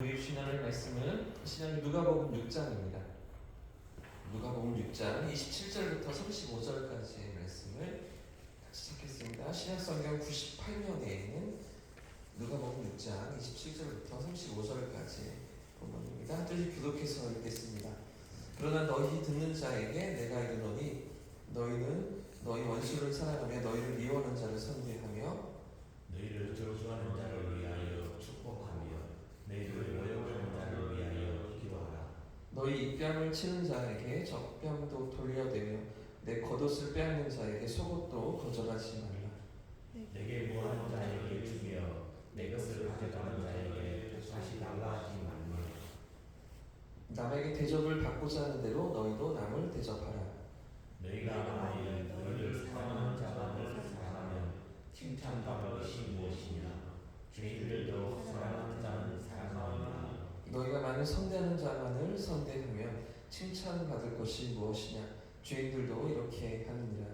우리 신앙의 말씀은 신앙의 누가복음 6장입니다. 누가복음 6장 27절부터 35절까지의 말씀을 같이 찾겠습니다. 신약성경 98면에 있는 누가복음 6장 27절부터 35절까지 본문입니다. 뜻이 교독해서 읽겠습니다. 그러나 너희 듣는 자에게 내가 이르노니 너희는 너희 원수를 사랑하며 너희를 미워하는 자를 선대하며 너희를 저주하는 자를 위하여 축복하며 너희를 모욕하는 자를 위하여 기도하라. 너희 입뺨을 치는 자에게 적뺨도 돌려대며 내 겉옷을 빼앗는 자에게 속옷도 거절하지 말라. 내게 구하는 자에게 주며 내 것을 가져가는 자에게 다시 달라 하지 말며 남에게 대접을 받고자 하는 대로 너희도 남을 대접하라. 너희가 만일 너희를 사랑하는 자가 너희를 사랑하면 칭찬받을 것이 무엇이냐. 죄인들도 사랑하는 자는 사랑하느니라. 너희가 만일 선대하는 자만을 선대하면 칭찬받을 것이 무엇이냐. 죄인들도 이렇게 하느니라.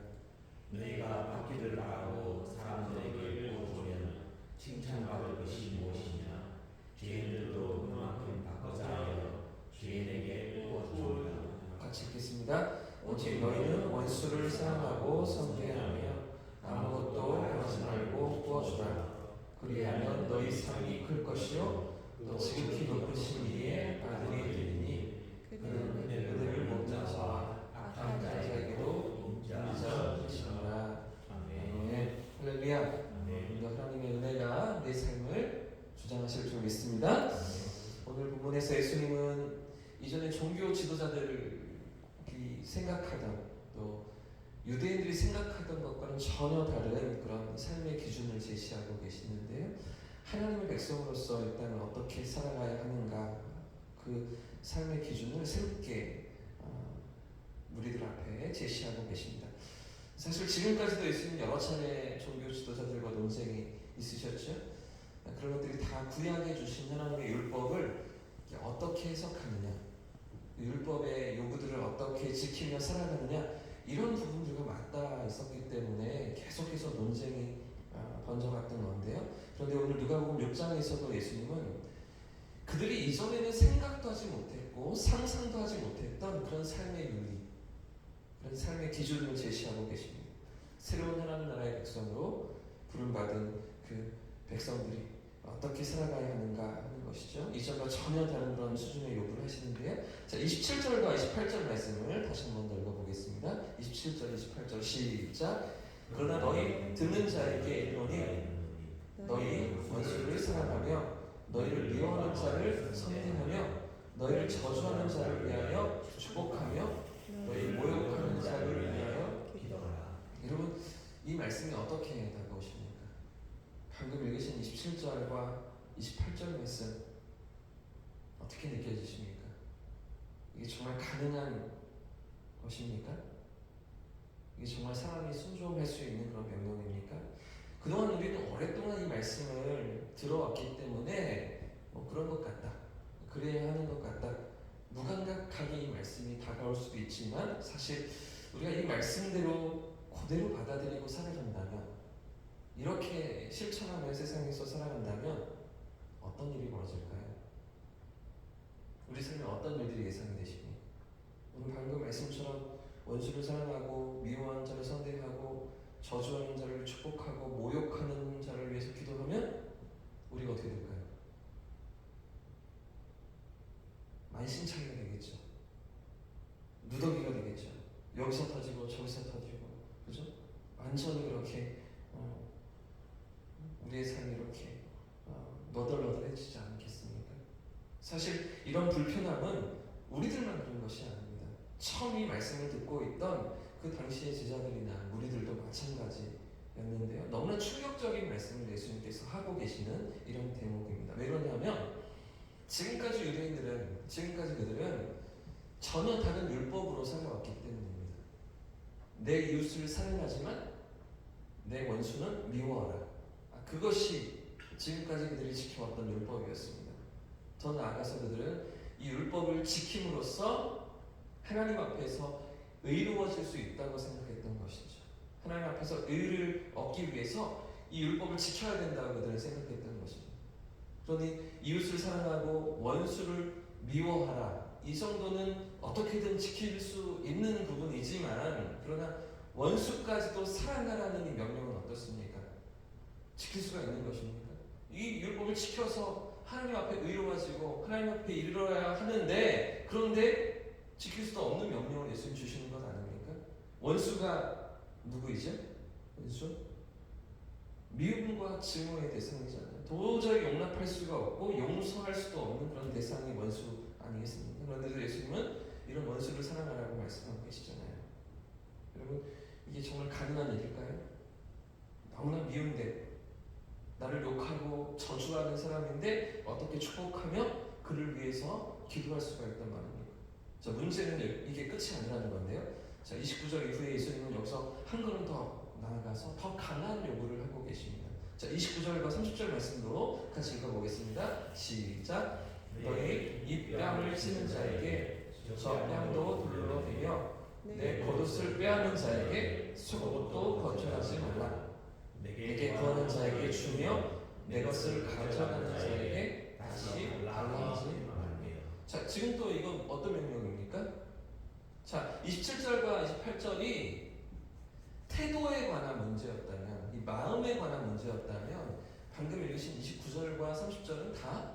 너희가 받기를 바라고 사람들에게 부어주면 칭찬받을 것이 무엇이냐. 죄인들도 그만큼 받고자 하여 죄인에게 부어주리라. 같이 읽겠습니다. 오직 너희는 원수를 사랑하고 선대하며 아무것도 하지 말고 부어주라. 그리하면 너희 상이 클 것이요 또 지극히 높으신 이의 아들이 되리니 그는 그들을 못난 자와 악한 자에게도 인자하시니라. 아멘. 할렐루야. 하나님의 은혜가 내 삶을 주장하실 줄 믿습니다. 오늘 본문에서 예수님은 이전에 종교 지도자들이 생각하던 또 유대인들이 생각하던 것과는 전혀 다른 그런 삶의 기준을 제시하고 계시는데요. 하나님의 백성으로서 이 땅을 어떻게 살아가야 하는가, 그 삶의 기준을 새롭게 우리들 앞에 제시하고 계십니다. 사실 지금까지도 예수님 여러 차례 종교 지도자들과 논쟁이 있으셨죠. 그런 것들이 다 구약에 주신 하나님의 율법을 어떻게 해석하느냐, 율법의 요구들을 어떻게 지키며 살아가느냐, 이런 부분들과 맞닿아 있었기 때문에 계속해서 논쟁이 번져갔던 건데요. 그런데 오늘 누가복음 6장에서도 예수님은 그들이 이전에는 생각도 하지 못했고 상상도 하지 못했던 그런 삶의 윤리, 그런 삶의 기준을 제시하고 계십니다. 새로운 하나님 나라의 백성으로 부름받은 그 백성들이 어떻게 살아가야 하는가 하는 것이죠. 이전과 전혀 다른 그런 수준의 요구를 하시는데요. 자, 27절과 28절 말씀을 다시 한번 더 읽어보겠습니다. 27절, 28절 시작. 그러나 너희 듣는 자에게 이르노니 너희 원수를 사랑하며 너희를 미워하는 자를 선대하며 너희를 저주하는 자를 위하여 축복하며 너희 모욕하는 자를 위하여 기도하라. 여러분, 이 말씀이 어떻게 다가오십니까? 방금 읽으신 27절과 28절 말씀 어떻게 느껴지십니까? 이게 정말 가능한 것입니까? 이게 정말 사람이 순종할 수 있는 그런 명령입니까? 그동안 우리는 오랫동안 이 말씀을 들어왔기 때문에 그런 것 같다, 그래야 하는 것 같다, 무감각하게 이 말씀이 다가올 수도 있지만 사실 우리가 이 말씀대로 그대로 받아들이고 살아간다면, 이렇게 실천하며 세상에서 살아간다면 어떤 일이 벌어질까요? 우리 삶에 어떤 일들이 예상이 되십니까? 오늘 방금 말씀처럼 원수를 사랑하고 미워하는 자를 선대하고 저주하는 자를 축복하고 모욕하는 자를 위해서 기도하면 우리가 어떻게 될까요? 만신창이가 되겠죠. 누더기가 되겠죠. 여기서 터지고 저기서 터지고, 그죠? 완전히 그렇게 우리의 삶이 이렇게 너덜너덜해지지 않겠습니까? 사실 이런 불편함은 우리들만 그런 것이 아닙니다. 처음 이 말씀을 듣고 있던 그 당시의 제자들이나 무리들도 마찬가지였는데요. 너무나 충격적인 말씀을 예수님께서 하고 계시는 이런 대목입니다. 왜 그러냐면 지금까지 그들은 전혀 다른 율법으로 살아왔기 때문입니다. 내 이웃을 사랑하지만 내 원수는 미워하라. 그것이 지금까지 그들이 지켜왔던 율법이었습니다. 더 나아가서 그들은 이 율법을 지킴으로써 하나님 앞에서 의로워질 수 있다고 생각했던 것이죠. 하나님 앞에서 의를 얻기 위해서 이 율법을 지켜야 된다고 그들은 생각했던 것입니다. 그러니 이웃을 사랑하고 원수를 미워하라. 이 정도는 어떻게든 지킬 수 있는 부분이지만 그러나 원수까지도 사랑하라는 이 명령은 어떻습니까? 지킬 수가 있는 것입니까? 이 율법을 지켜서 하나님 앞에 의로워지고 하나님 앞에 이르러야 하는데 그런데 지킬 수도 없는 명령을 예수님 주시는 것 아닙니까? 원수가 누구이죠? 원수? 미움과 증오의 대상이잖아요. 도저히 용납할 수가 없고 용서할 수도 없는 그런 대상이 원수 아니겠습니까? 그런데도 예수님은 이런 원수를 사랑하라고 말씀하고 계시잖아요. 여러분 이게 정말 가능한 일일까요? 너무나 미운데 나를 욕하고 저주하는 사람인데 어떻게 축복하며 그를 위해서 기도할 수가 있단 말입니까? 자, 문제는 이게 끝이 아니라는 건데요. 자, 29절 이후에 예수님은 여기서 한 걸음 더 나아가서 더 강한 요구를 하고 계십니다. 자, 29절과 30절 말씀으로 같이 읽어보겠습니다. 시작. 너희 이 뺨을 치는 자에게 저 뺨도 둘러대며 내 겉옷을 빼앗는 자에게 속옷도 거절하지 말라. 내게 구하는 자에게 주며 내 것을 가져가는 자에게 다시 달라하지 말며. 자, 지금 또 이건 어떤 명령입니까? 자, 27절과 28절이 태도에 관한 문제였다면, 이 마음에 관한 문제였다면 방금 읽으신 29절과 30절은 다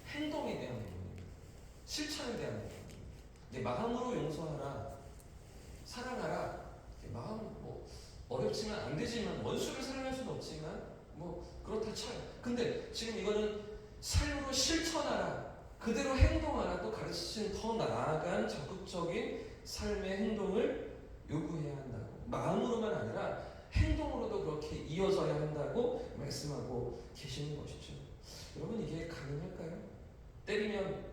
행동에 대한 부분입니다. 실천에 대한 부분입니다. 내 마음으로 용서하라, 사랑하라. 마음 뭐 어렵지만 안 되지만 원수를 사랑할 수는 없지만 뭐 그렇다 쳐요. 근데 지금 이거는 삶으로 실천하라, 그대로 행동하라 또 가르치신 더 나아간 적극적인 삶의 행동을 요구해야 한다고. 마음으로만 아니라 행동으로도 그렇게 이어져야 한다고 말씀하고 계시는 것이죠. 여러분 이게 가능할까요? 때리면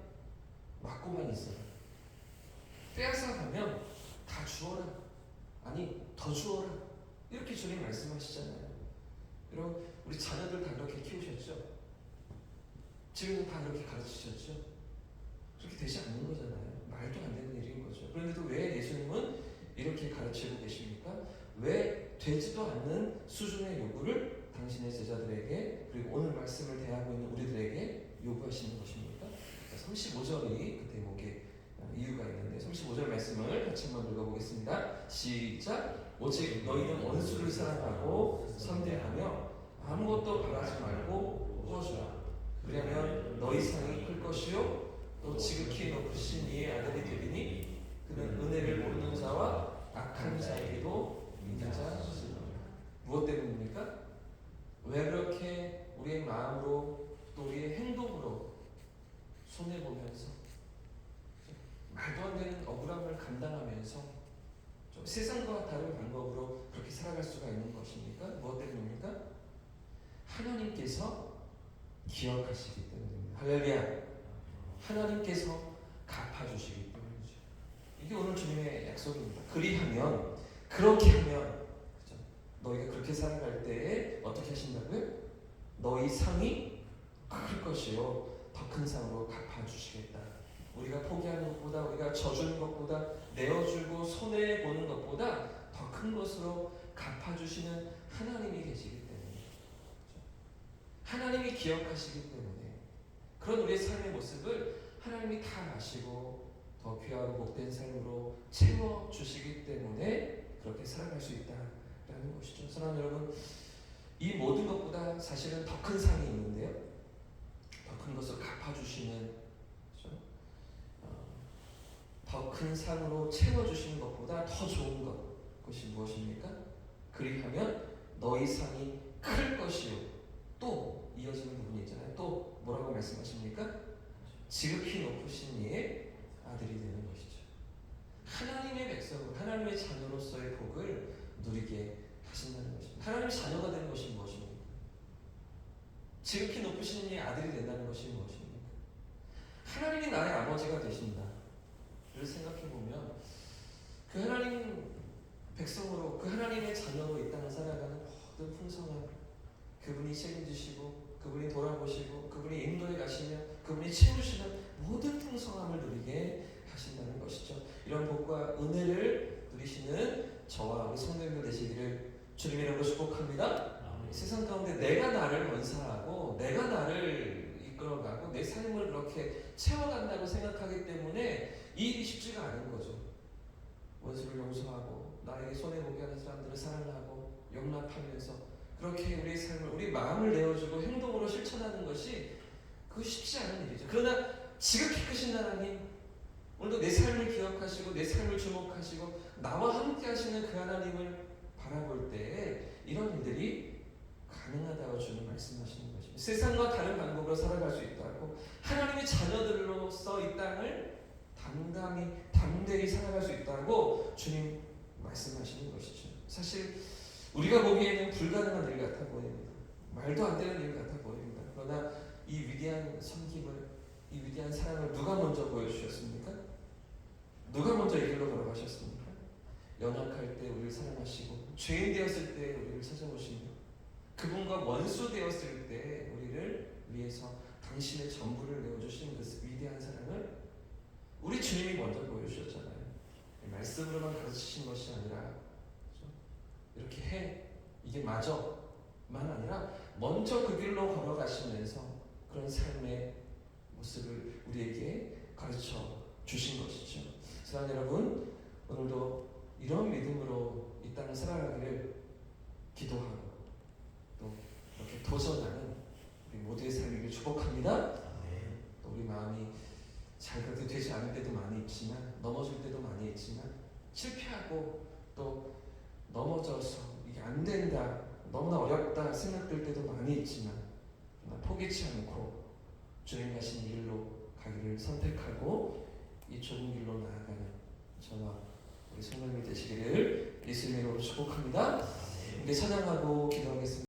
맞고만 있어라. 빼앗아 가면 다 주어라. 아니 더 주어라. 이렇게 주님 말씀하시잖아요. 여러분 우리 자녀들 다 그렇게 키우셨죠? 지금 다 그렇게 가르치셨죠? 그렇게 되지 않는 거잖아요. 말도 안 되는 일인 거죠. 그런데도 왜 예수님은 이렇게 가르치고 계십니까? 왜 되지도 않는 수준의 요구를 당신의 제자들에게 그리고 오늘 말씀을 대하고 있는 우리들에게 요구하시는 것입니까? 35절이 그 대목의 이유가 있는데 35절 말씀을 같이 한번 읽어보겠습니다. 시작. 오직 너희는 원수를 사랑하고 선대하며 아무것도 바라지 말고 꾸어주라. 그러면 너희 상이 클 것이요 또 지극히 높으신 이의 아들이 되리니 그는 은혜를 모르는 자와 악한 자에게도 있는 자시리라. 무엇 때문입니까? 왜 그렇게 우리의 마음으로 또 우리의 행동으로 손해보면서 말도 안 되는 억울함을 감당하면서 좀 세상과 다른 방법으로 그렇게 살아갈 수가 있는 것입니까? 무엇 때문입니까? 하나님께서 기억하시기 때문입니다. 할렐루야. 하나님께서 갚아주시기 때문이죠. 이게 오늘 주님의 약속입니다. 그리하면 그렇게 하면 그죠? 너희가 그렇게 살아갈 때에 어떻게 하신다고요? 너희 상이 클 것이요 더 큰 상으로 갚아주시겠다. 우리가 포기하는 것보다 우리가 져주는 것보다 내어주고 손해보는 것보다 더 큰 것으로 갚아주시는 하나님이 계시기 때문에 그렇죠? 하나님이 기억하시기 때문에 그런 우리의 삶의 모습을 하나님이 다 아시고 더 귀하고 복된 삶으로 채워주시기 때문에 그렇게 살아갈 수 있다라는 것이죠. 사랑하는 여러분, 이 모든 것보다 사실은 더 큰 상이 있는데요. 더 큰 것을 갚아주시는 그렇죠? 더 큰 상으로 채워주시는 것보다 더 좋은 것이 무엇입니까? 그리하면 너희 상이 클 것이요. 또 이어지는 부분이 있잖아요. 또 뭐라고 말씀하십니까? 지극히 높으신 이의 아들이 되는 것이죠. 하나님의 백성으로 하나님의 자녀로서의 복을 누리게 하신다는 것입니다. 하나님의 자녀가 되는 것이 무엇입니까? 지극히 높으신 이의 아들이 된다는 것이 무엇입니까? 하나님이 나의 아버지가 되신다를 생각해보면 그 하나님 백성으로 그 하나님의 자녀로 이 땅을 살아가는 모든 풍성함 그분이 책임지시고 그분이 돌아보시고 그분이 인도해 가시며 그분이 채우시는 모든 풍성함을 누리게 하신다는 것이죠. 이런 복과 은혜를 누리시는 저와 우리 성도님들 되시기를 주님의 이름으로 축복합니다. 세상 가운데 내가 나를 원사하고 내가 나를 이끌어가고 내 삶을 그렇게 채워간다고 생각하기 때문에 이 일이 쉽지가 않은 거죠. 원수를 용서하고 나에게 손해보게 하는 사람들을 사랑하고 용납하면서 그렇게 우리의 삶을, 우리 마음을 내어주고 행동으로 실천하는 것이 그거 쉽지 않은 일이죠. 그러나 지극히 크신 하나님, 오늘도 내 삶을 기억하시고 내 삶을 주목하시고 나와 함께 하시는 그 하나님을 바라볼 때에 이런 일들이 가능하다고 주님 말씀하시는 것입니다. 세상과 다른 방법으로 살아갈 수 있다고, 하나님의 자녀들로서 이 땅을 담대히 살아갈 수 있다고 주님 말씀하시는 것이죠. 사실 우리가 보기에는 불가능한 일 같아 보입니다. 말도 안 되는 일 같아 보입니다. 그러나 이 위대한 섬김을, 이 위대한 사랑을 누가 먼저 보여주셨습니까? 누가 먼저 이 길로 걸어가셨습니까? 연약할 때 우리를 사랑하시고 죄인 되었을 때 우리를 찾아오시며 그분과 원수 되었을 때 우리를 위해서 당신의 전부를 내어주신 그 위대한 사랑을 우리 주님이 먼저 보여주셨잖아요. 말씀으로만 가르치신 것이 아니라, 그렇죠? 이렇게 해, 이게 맞아만 아니라 먼저 그 길로 걸어가시면서 그런 삶의 모습을 우리에게 가르쳐 주신 것이죠. 사랑하는 여러분, 오늘도 이런 믿음으로 이 땅을 살아가기를 기도하고 또 이렇게 도전하는 우리 모두의 삶이길 축복합니다. 또 우리 마음이 잘 그렇게 되지 않을 때도 많이 있지만, 넘어질 때도 많이 있지만, 실패하고 또 넘어져서 이게 안 된다, 너무나 어렵다 생각될 때도 많이 있지만, 포기치 않고 주님 가신 길로 가기를 선택하고 이 좁은 길로 나아가는 저와 우리 성도님이 되시기를 예수님의 이름으로 축복합니다. 이제 찬양하고 기도하겠습니다.